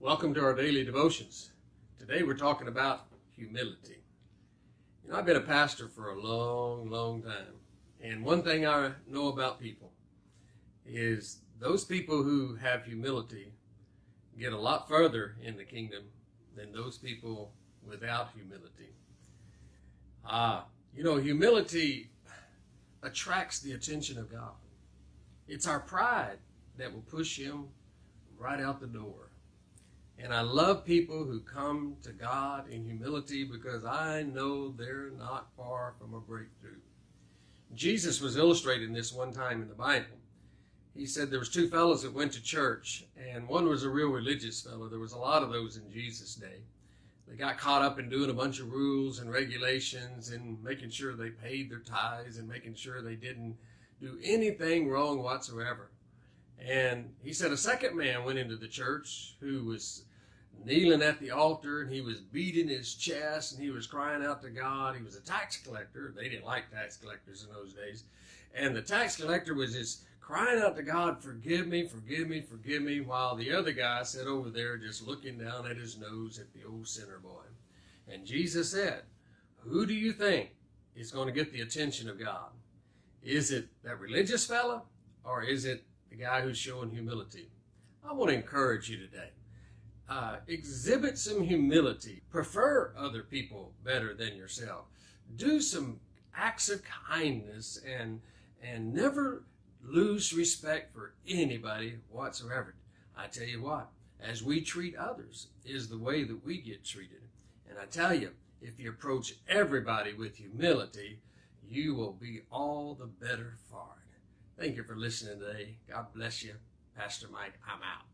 Welcome to our daily devotions. Today we're talking about humility. I've been a pastor for a long time. And one thing I know about people is those people who have humility get a lot further in the kingdom than those people without humility. Humility attracts the attention of God. It's our pride that will push him right out the door. And I love people who come to God in humility because I know they're not far from a breakthrough. Jesus was illustrating this one time in the Bible. He said there was two fellows that went to church, and one was a real religious fellow. There was a lot of those in Jesus' day. They got caught up in doing a bunch of rules and regulations and making sure they paid their tithes and making sure they didn't do anything wrong whatsoever. And he said a second man went into the church who was kneeling at the altar, and he was beating his chest, and he was crying out to God. He was a tax collector. They didn't like tax collectors in those days. And the tax collector was just crying out to God, forgive me, forgive me, forgive me, while the other guy sat over there just looking down at his nose at the old sinner boy. And Jesus said, who do you think is going to get the attention of God? Is it that religious fella, or is it the guy who's showing humility? I want to encourage you today. Exhibit some humility. Prefer other people better than yourself. Do some acts of kindness and never lose respect for anybody whatsoever. I tell you what, as we treat others is the way that we get treated. And I tell you, if you approach everybody with humility, you will be all the better for it. Thank you for listening today. God bless you. Pastor Mike, I'm out.